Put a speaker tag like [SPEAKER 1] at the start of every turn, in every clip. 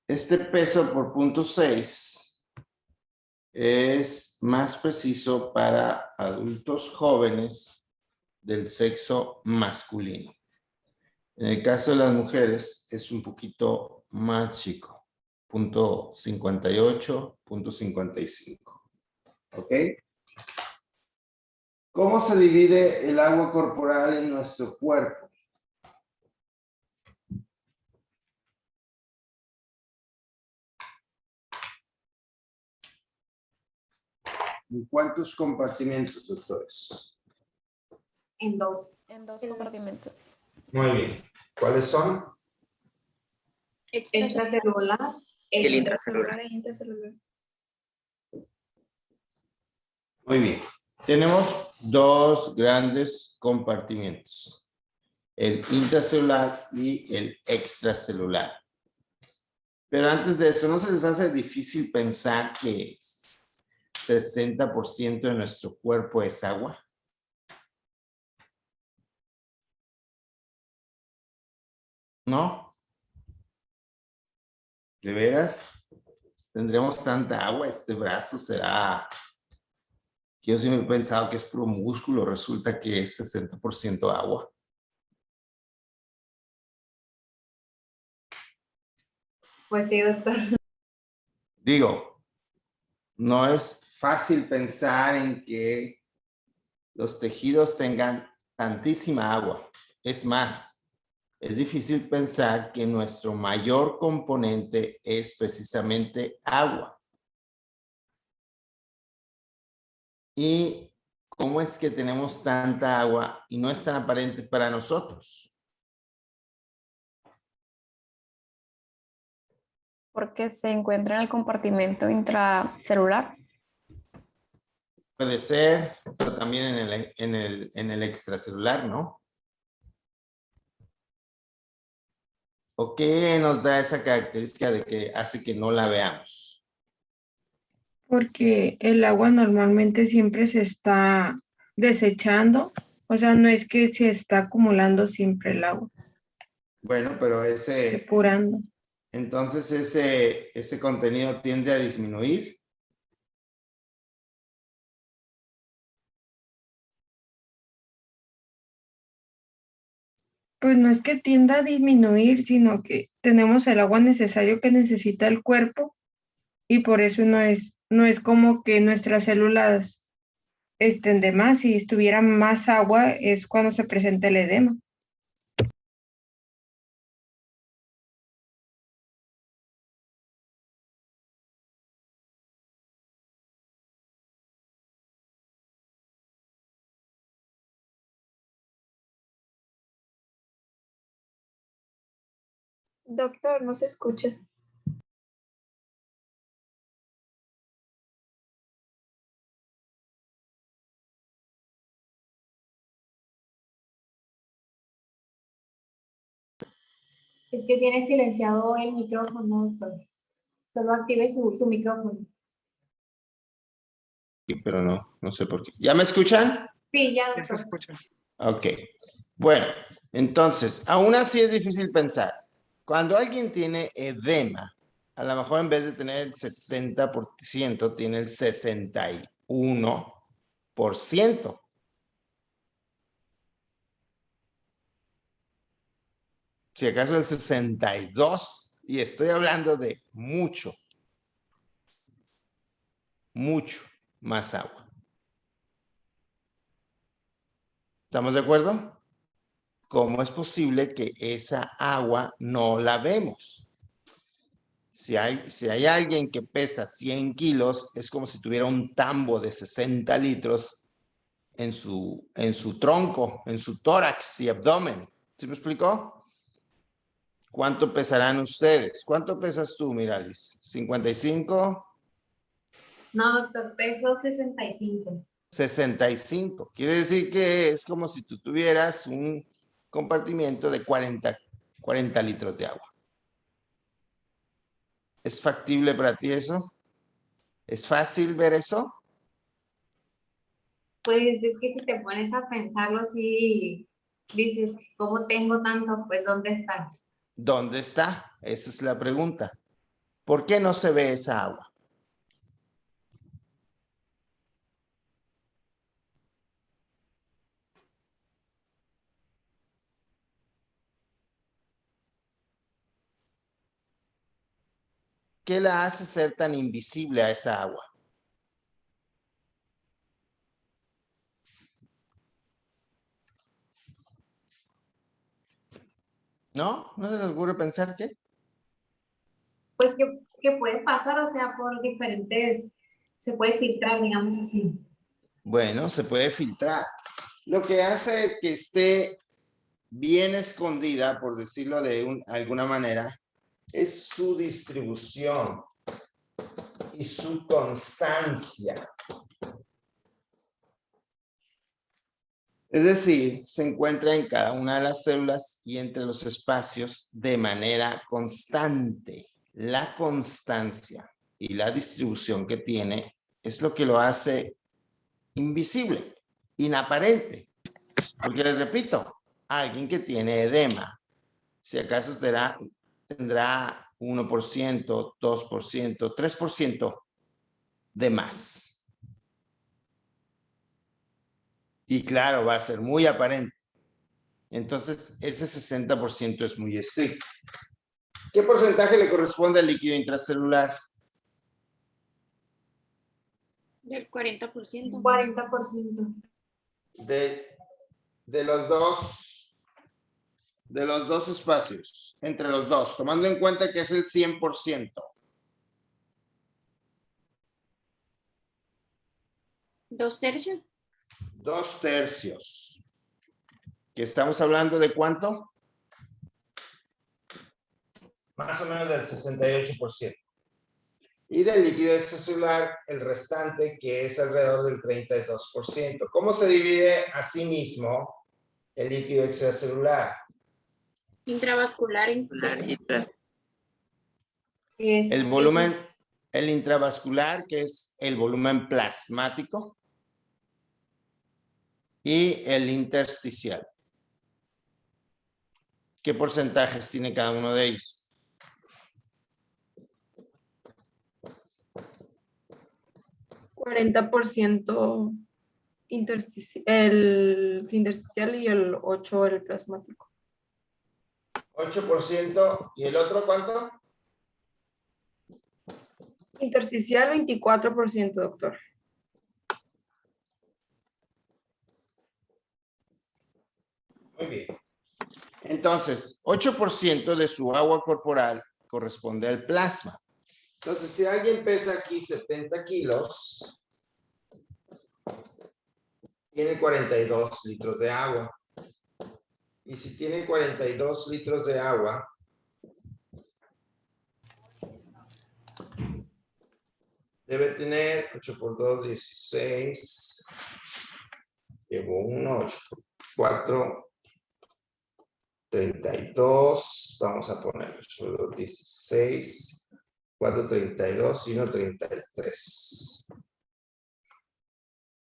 [SPEAKER 1] Este peso por punto 6 es más preciso para adultos jóvenes del sexo masculino. En el caso de las mujeres es un poquito más chico, punto 58, punto 55. ¿Ok? ¿Cómo se divide el agua corporal en nuestro cuerpo? ¿En cuántos compartimentos, doctores?
[SPEAKER 2] En dos.
[SPEAKER 3] En dos compartimentos.
[SPEAKER 1] Muy bien. ¿Cuáles son?
[SPEAKER 2] Extracelular.
[SPEAKER 4] El intracelular.
[SPEAKER 2] E intracelular.
[SPEAKER 1] Muy bien. Tenemos dos grandes compartimentos. El intracelular y el extracelular. Pero antes de eso, ¿no se les hace difícil pensar que 60% de nuestro cuerpo es agua? ¿No? ¿De veras? ¿Tendremos tanta agua? Este brazo será... Yo siempre he pensado que es puro músculo, resulta que es 60% agua.
[SPEAKER 2] Pues sí, doctor.
[SPEAKER 1] Digo, no es fácil pensar en que los tejidos tengan tantísima agua. Es más, es difícil pensar que nuestro mayor componente es precisamente agua. ¿Y cómo es que tenemos tanta agua y no es tan aparente para nosotros?
[SPEAKER 3] Porque se encuentra en el compartimento intracelular.
[SPEAKER 1] Puede ser, pero también en el extracelular, ¿no? ¿O qué nos da esa característica de que hace que no la veamos?
[SPEAKER 5] Porque el agua normalmente siempre se está desechando, o sea, no es que se está acumulando siempre el agua,
[SPEAKER 1] Bueno, pero
[SPEAKER 5] depurando.
[SPEAKER 1] entonces ese contenido tiende a disminuir.
[SPEAKER 5] Pues no es que tienda a disminuir, sino que tenemos el agua necesario que necesita el cuerpo y por eso no es como que nuestras células estén de más. Si estuviera más agua es cuando se presenta el edema.
[SPEAKER 2] Doctor, no se escucha. Es que tiene silenciado el micrófono, doctor. Solo active su micrófono.
[SPEAKER 1] Sí, pero no sé por qué. ¿Ya me escuchan?
[SPEAKER 2] Sí, ya,
[SPEAKER 4] Ya se
[SPEAKER 2] doctor.
[SPEAKER 4] escucha.
[SPEAKER 1] Ok. Bueno, entonces, aún así es difícil pensar. Cuando alguien tiene edema, a lo mejor en vez de tener el 60%, tiene el 61%. Si acaso el 62%. Y estoy hablando de mucho más agua. ¿Estamos de acuerdo? ¿Cómo es posible que esa agua no la vemos? Si hay alguien que pesa 100 kilos, es como si tuviera un tambo de 60 litros en su tronco, en su tórax y abdomen. ¿Sí me explicó? ¿Cuánto pesarán ustedes? ¿Cuánto pesas tú, Miralis? ¿55?
[SPEAKER 2] No, doctor, peso 65.
[SPEAKER 1] 65. Quiere decir que es como si tú tuvieras un compartimiento de 40 litros de agua. ¿Es factible para ti eso? ¿Es fácil ver eso?
[SPEAKER 2] Pues es que si te pones a pensarlo, sí, dices, ¿cómo tengo tanto? Pues, ¿dónde está?
[SPEAKER 1] ¿Dónde está? Esa es la pregunta. ¿Por qué no se ve esa agua? ¿Qué la hace ser tan invisible a esa agua? ¿No? ¿No se les ocurre pensar qué?
[SPEAKER 2] Pues que puede pasar, o sea, por diferentes, se puede filtrar, digamos así.
[SPEAKER 1] Bueno, se puede filtrar. Lo que hace que esté bien escondida, por decirlo de alguna manera, es su distribución y su constancia. Es decir, se encuentra en cada una de las células y entre los espacios de manera constante. La constancia y la distribución que tiene es lo que lo hace invisible, inaparente. Porque les repito, alguien que tiene edema, si acaso tendrá 1%, 2%, 3% de más. Y claro, va a ser muy aparente. Entonces, ese 60% es muy estricto. ¿Qué porcentaje le corresponde al líquido intracelular?
[SPEAKER 4] Del 40%.
[SPEAKER 2] 40%.
[SPEAKER 1] De los dos espacios, entre los dos, tomando en cuenta que es el 100%.
[SPEAKER 4] 2/3.
[SPEAKER 1] 2/3. ¿Que estamos hablando de cuánto? Más o menos del 68%. Y del líquido extracelular, el restante, que es alrededor del 32%. ¿Cómo se divide a sí mismo el líquido extracelular?
[SPEAKER 4] Intravascular.
[SPEAKER 1] El volumen, el intravascular, que es el volumen plasmático, y el intersticial. ¿Qué porcentajes tiene cada uno de ellos?
[SPEAKER 5] ¿40% el intersticial y el 8% el plasmático?
[SPEAKER 1] 8%. ¿Y el otro cuánto?
[SPEAKER 5] Intersticial 24%, doctor.
[SPEAKER 1] Muy bien. Entonces, 8% de su agua corporal corresponde al plasma. Entonces, si alguien pesa aquí 70 kilos, tiene 42 litros de agua. Y si tiene 42 litros de agua, debe tener 8 por 2, 16. Llevo 1, 8 por 4, 32. Vamos a poner 8 por 2, 16. 4, 32 y 1, 33.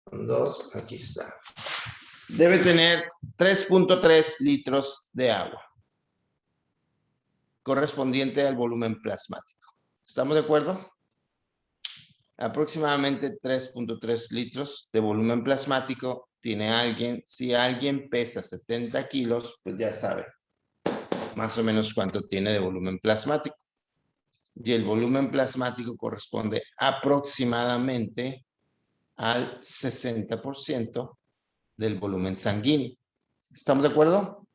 [SPEAKER 1] Con 2, aquí está. Debe tener 3.3 litros de agua, correspondiente al volumen plasmático. ¿Estamos de acuerdo? Aproximadamente 3.3 litros de volumen plasmático tiene alguien. Si alguien pesa 70 kilos, pues ya sabe más o menos cuánto tiene de volumen plasmático. Y el volumen plasmático corresponde aproximadamente al 60% del volumen sanguíneo. ¿Estamos de acuerdo?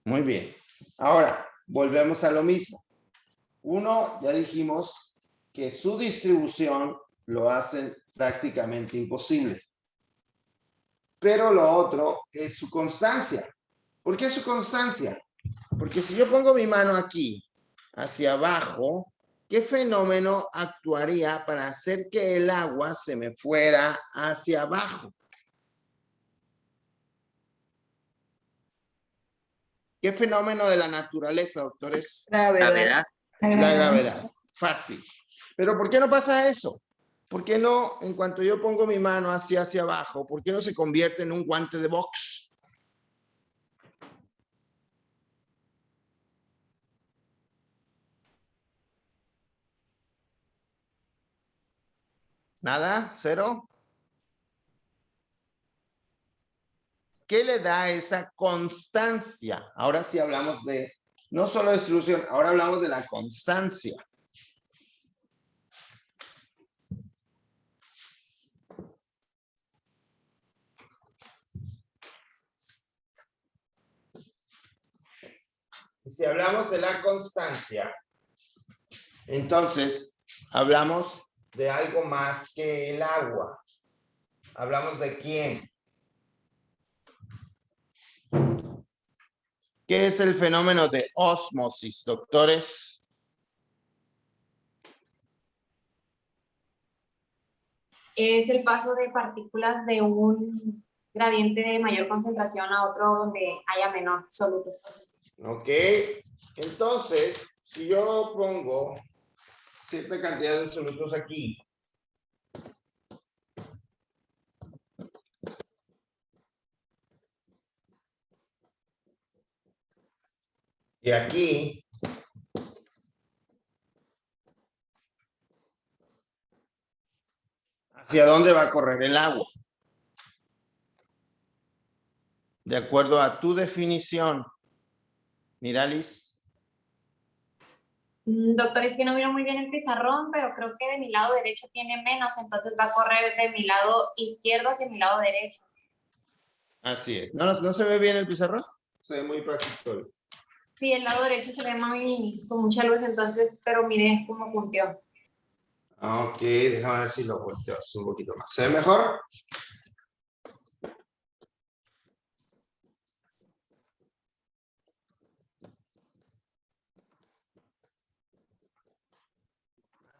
[SPEAKER 1] Muy bien. Ahora, volvemos a lo mismo. Uno, ya dijimos que su distribución lo hacen prácticamente imposible. Pero lo otro es su constancia. ¿Por qué su constancia? Porque si yo pongo mi mano aquí, hacia abajo, ¿qué fenómeno actuaría para hacer que el agua se me fuera hacia abajo? ¿Qué fenómeno de la naturaleza, doctores?
[SPEAKER 5] Gravedad.
[SPEAKER 1] La gravedad. Fácil. Pero ¿por qué no pasa eso? ¿Por qué no, en cuanto yo pongo mi mano hacia abajo, por qué no se convierte en un guante de box? ¿Nada? ¿Cero? ¿Qué le da esa constancia? Ahora sí hablamos de, no solo de distribución, ahora hablamos de la constancia. Y si hablamos de la constancia, entonces hablamos de algo más que el agua. Hablamos de quién. ¿Qué es el fenómeno de ósmosis, doctores?
[SPEAKER 2] Es el paso de partículas de un gradiente de mayor concentración a otro donde haya menor solutos.
[SPEAKER 1] Ok. Entonces, si yo pongo cierta cantidad de solutos aquí, y aquí, ¿hacia dónde va a correr el agua? De acuerdo a tu definición, Miralis.
[SPEAKER 2] Doctor, es que no miro muy bien el pizarrón, pero creo que de mi lado derecho tiene menos, entonces va a correr de mi lado izquierdo hacia mi lado derecho.
[SPEAKER 1] Así es. ¿No se ve bien el pizarrón? Se ve muy práctico.
[SPEAKER 2] Sí, el lado derecho se ve muy, con mucha luz, entonces, pero mire cómo punteó.
[SPEAKER 1] Ok, déjame ver si lo volteo un poquito más. ¿Se ve mejor?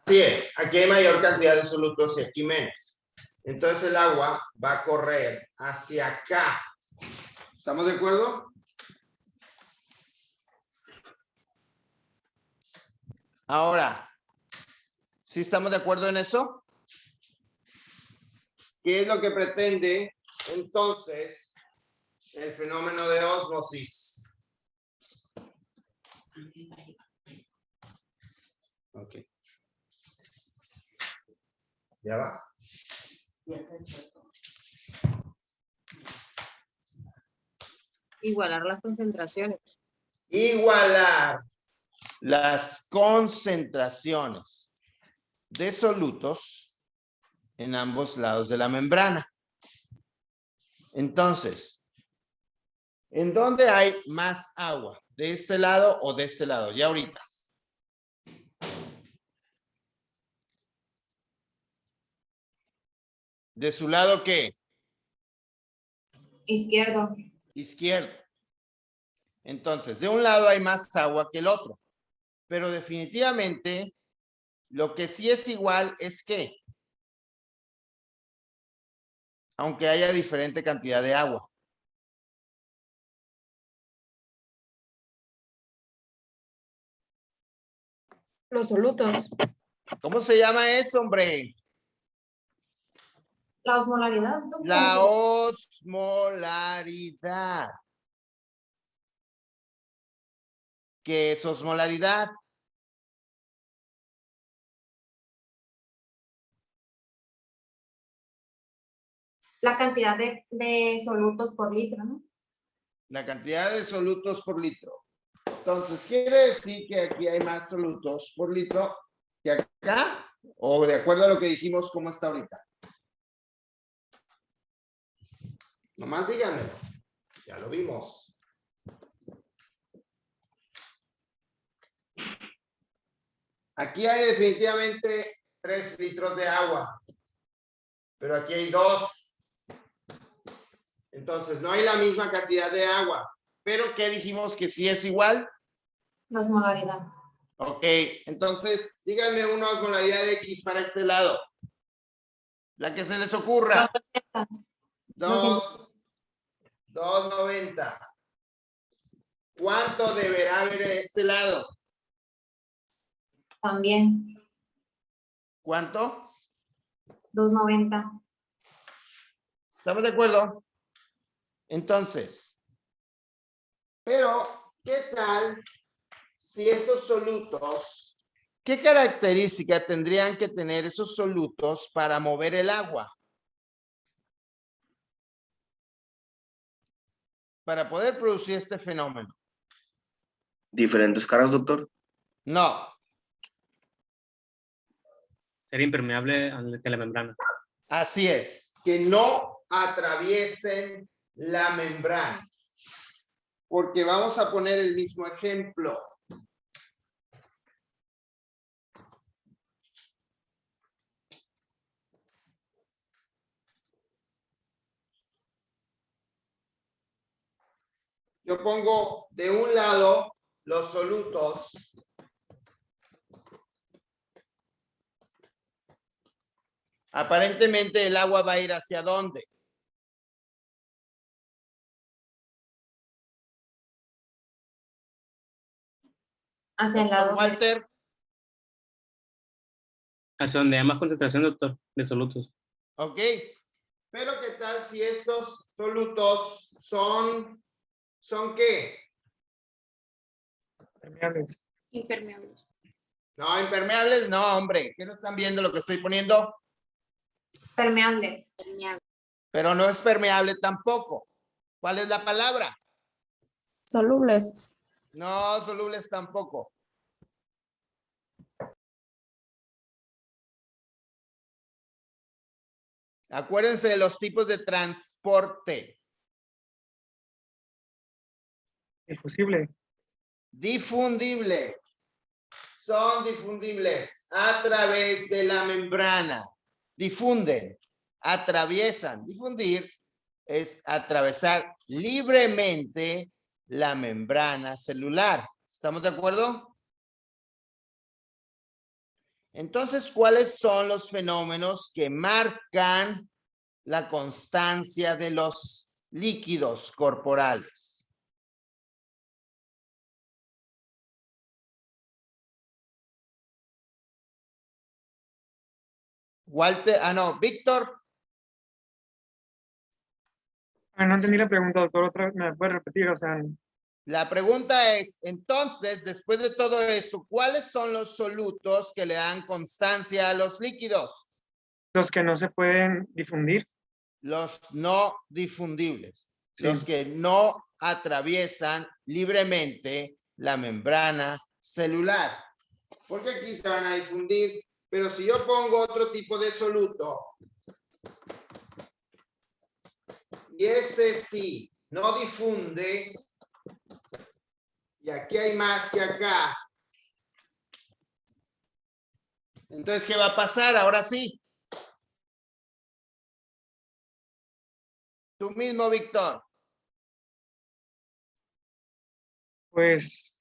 [SPEAKER 1] Así es, aquí hay mayor cantidad de solutos y aquí menos. Entonces el agua va a correr hacia acá. ¿Estamos de acuerdo? Ahora, ¿sí estamos de acuerdo en eso? ¿Qué es lo que pretende entonces el fenómeno de ósmosis? Ok. ¿Ya va?
[SPEAKER 6] Igualar las concentraciones.
[SPEAKER 1] Igualar las concentraciones de solutos en ambos lados de la membrana. Entonces, ¿en dónde hay más agua? ¿De este lado o de este lado? Ya ahorita. ¿De su lado qué?
[SPEAKER 2] Izquierdo.
[SPEAKER 1] Izquierdo. Entonces, de un lado hay más agua que el otro. Pero definitivamente, lo que sí es igual es que, aunque haya diferente cantidad de agua.
[SPEAKER 5] Los solutos.
[SPEAKER 1] ¿Cómo se llama eso, hombre?
[SPEAKER 2] La osmolaridad. doctor.
[SPEAKER 1] La osmolaridad. ¿Qué es osmolaridad?
[SPEAKER 2] La cantidad de solutos por litro, ¿no?
[SPEAKER 1] La cantidad de solutos por litro. Entonces, ¿quiere decir que aquí hay más solutos por litro que acá? ¿O de acuerdo a lo que dijimos, cómo está ahorita? Nomás díganmelo. Ya lo vimos. Aquí hay definitivamente 3 litros de agua. Pero aquí hay 2. Entonces, no hay la misma cantidad de agua. Pero ¿qué dijimos que sí es igual?
[SPEAKER 2] La osmolaridad.
[SPEAKER 1] Ok, entonces díganme una osmolaridad de X para este lado. La que se les ocurra. 2.90. ¿Cuánto deberá haber de este lado?
[SPEAKER 2] También.
[SPEAKER 1] ¿Cuánto?
[SPEAKER 2] 2.90.
[SPEAKER 1] ¿Estamos de acuerdo? Entonces, pero, ¿qué tal si estos solutos ¿Qué característica tendrían que tener esos solutos para mover el agua? Para poder producir este fenómeno.
[SPEAKER 6] Diferentes caras, doctor.
[SPEAKER 1] No,
[SPEAKER 7] Ser impermeable ante la membrana.
[SPEAKER 1] así es. Que no atraviesen la membrana. Porque vamos a poner el mismo ejemplo. Yo pongo de un lado los solutos. Aparentemente el agua va a ir ¿hacia dónde?
[SPEAKER 2] Hacia el
[SPEAKER 1] Doctor
[SPEAKER 2] lado.
[SPEAKER 1] Walter,
[SPEAKER 7] Hacia donde hay más concentración, doctor, de solutos.
[SPEAKER 1] ok. Pero ¿qué tal si estos solutos son qué?
[SPEAKER 5] Permeables.
[SPEAKER 4] Impermeables.
[SPEAKER 1] No, impermeables, no, hombre. ¿Qué no están viendo lo que estoy poniendo?
[SPEAKER 2] Permeables.
[SPEAKER 4] Permeables.
[SPEAKER 1] Pero no es permeable tampoco. ¿Cuál es la palabra?
[SPEAKER 3] Solubles.
[SPEAKER 1] No, solubles tampoco. Acuérdense de los tipos de transporte.
[SPEAKER 5] Difusible.
[SPEAKER 1] Difundible. Son difundibles a través de la membrana. Difunden, atraviesan. Difundir es atravesar libremente la membrana celular. ¿Estamos de acuerdo? Entonces, ¿cuáles son los fenómenos que marcan la constancia de los líquidos corporales? Walter, no, Víctor.
[SPEAKER 5] No entendí la pregunta, doctor. Otra vez, ¿me puede repetir? O sea,
[SPEAKER 1] La pregunta es, entonces, después de todo eso, ¿cuáles son los solutos que le dan constancia a los líquidos?
[SPEAKER 5] los que no se pueden difundir.
[SPEAKER 1] Los no difundibles,
[SPEAKER 5] Sí.
[SPEAKER 1] los que no atraviesan libremente la membrana celular. Porque aquí se van a difundir, pero si yo pongo otro tipo de soluto, y ese sí no difunde, y aquí hay más que acá, entonces, ¿qué va a pasar? Ahora sí. Tú mismo, Víctor.
[SPEAKER 5] Pues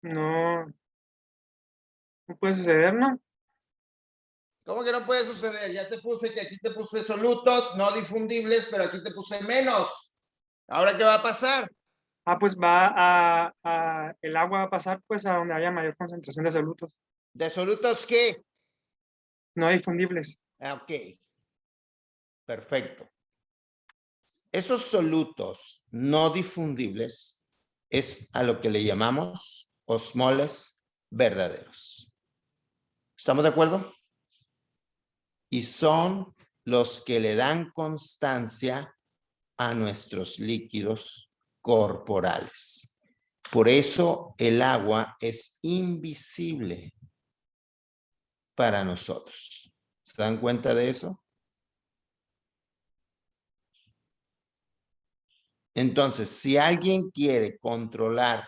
[SPEAKER 5] no puede suceder, ¿no?
[SPEAKER 1] ¿Cómo que no puede suceder? Ya te puse que aquí te puse solutos no difundibles, pero aquí te puse menos. ¿Ahora qué va a pasar?
[SPEAKER 5] Pues el agua va a pasar pues a donde haya mayor concentración de solutos
[SPEAKER 1] ¿De solutos qué?
[SPEAKER 5] no difundibles.
[SPEAKER 1] Ok. Perfecto. Esos solutos no difundibles es a lo que le llamamos osmoles verdaderos. ¿Estamos de acuerdo? Y son los que le dan constancia a nuestros líquidos corporales. Por eso el agua es invisible para nosotros. ¿Se dan cuenta de eso? Entonces, si alguien quiere controlar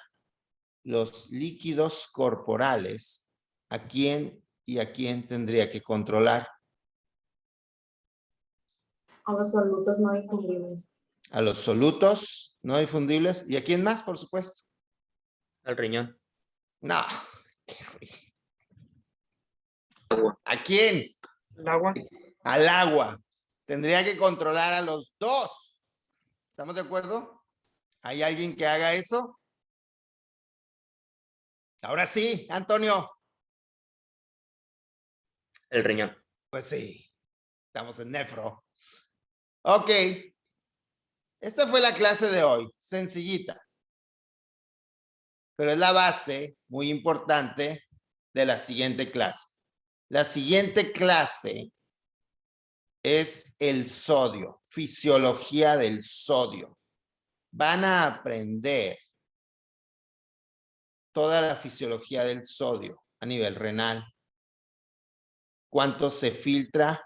[SPEAKER 1] los líquidos corporales, ¿a quién y a quién tendría que controlar?
[SPEAKER 2] A los solutos no difundibles.
[SPEAKER 1] A los solutos no difundibles. ¿Y a quién más, por supuesto?
[SPEAKER 7] Al riñón.
[SPEAKER 1] No. ¿A quién?
[SPEAKER 5] El agua.
[SPEAKER 1] Al agua. Tendría que controlar a los dos. ¿Estamos de acuerdo? ¿Hay alguien que haga eso? Ahora sí, Antonio.
[SPEAKER 7] El riñón.
[SPEAKER 1] Pues sí, estamos en nefro. Ok. Esta fue la clase de hoy, sencillita. pero es la base muy importante de la siguiente clase. La siguiente clase es el sodio, fisiología del sodio. Van a aprender toda la fisiología del sodio a nivel renal. Cuánto se filtra,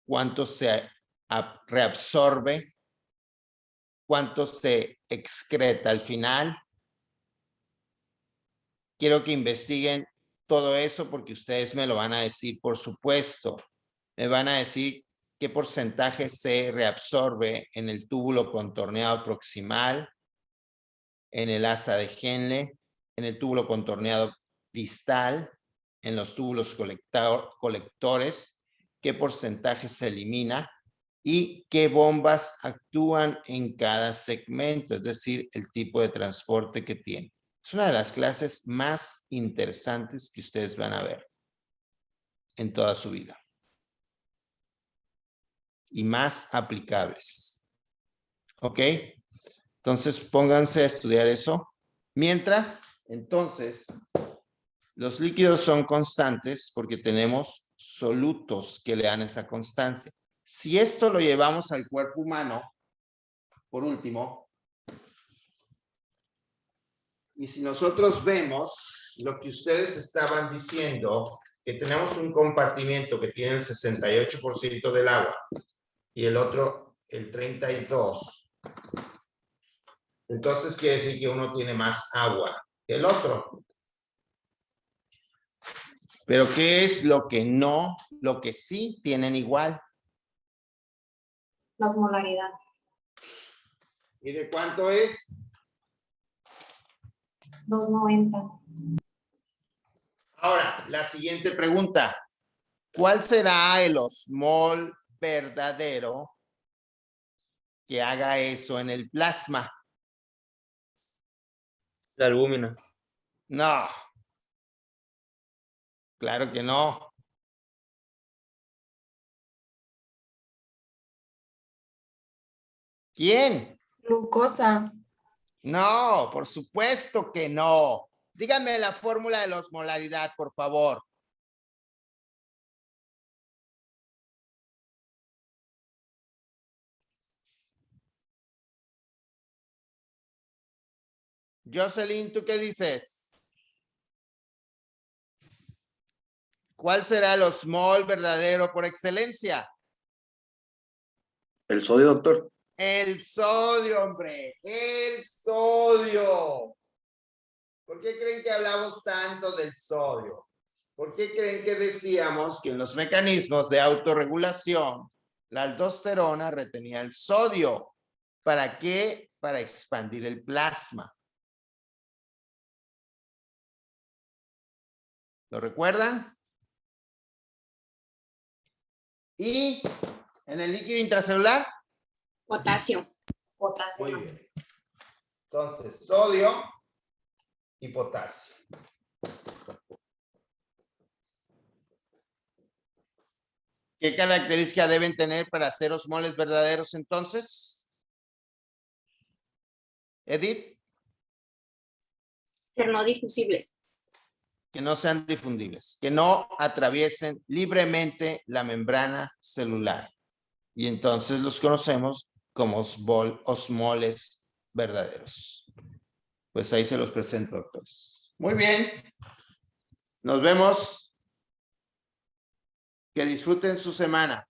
[SPEAKER 1] cuánto se reabsorbe, cuánto se excreta al final. Quiero que investiguen todo eso porque ustedes me lo van a decir, por supuesto. Me van a decir qué porcentaje se reabsorbe en el túbulo contorneado proximal, en el asa de Henle, en el túbulo contorneado distal, en los túbulos colectores, qué porcentaje se elimina y qué bombas actúan en cada segmento, es decir, el tipo de transporte que tiene. Es una de las clases más interesantes que ustedes van a ver en toda su vida y más aplicables. ¿Ok? Entonces, pónganse a estudiar eso. Mientras, entonces, los líquidos son constantes porque tenemos solutos que le dan esa constancia. Si esto lo llevamos al cuerpo humano, por último, y si nosotros vemos lo que ustedes estaban diciendo, que tenemos un compartimiento que tiene el 68% del agua y el otro el 32%, entonces quiere decir que uno tiene más agua que el otro. Pero ¿qué es lo que no, lo que sí tienen igual?
[SPEAKER 2] La osmolaridad.
[SPEAKER 1] ¿Y de cuánto es?
[SPEAKER 2] 290.
[SPEAKER 1] Ahora, la siguiente pregunta. ¿Cuál será el osmol verdadero que haga eso en el plasma?
[SPEAKER 7] La albúmina.
[SPEAKER 1] No. Claro que no. ¿Quién?
[SPEAKER 3] Glucosa.
[SPEAKER 1] No, por supuesto que no. Díganme la fórmula de la osmolaridad, por favor. Jocelyn, ¿tú qué dices? ¿Cuál será el osmol verdadero por excelencia?
[SPEAKER 6] El sodio, doctor.
[SPEAKER 1] El sodio, hombre. El sodio. ¿Por qué creen que hablamos tanto del sodio? ¿Por qué creen que decíamos que en los mecanismos de autorregulación la aldosterona retenía el sodio? ¿Para qué? Para expandir el plasma. ¿Lo recuerdan? ¿Y en el líquido intracelular?
[SPEAKER 4] Potasio.
[SPEAKER 2] Potasio.
[SPEAKER 1] Muy bien. Entonces, sodio y potasio. ¿Qué características deben tener para ser osmoles verdaderos entonces? Edith,
[SPEAKER 4] Ser no difusibles.
[SPEAKER 1] que no sean difundibles, que no atraviesen libremente la membrana celular. Y entonces los conocemos como osmoles verdaderos. Pues ahí se los presento, doctores. Muy bien. Nos vemos. Que disfruten su semana.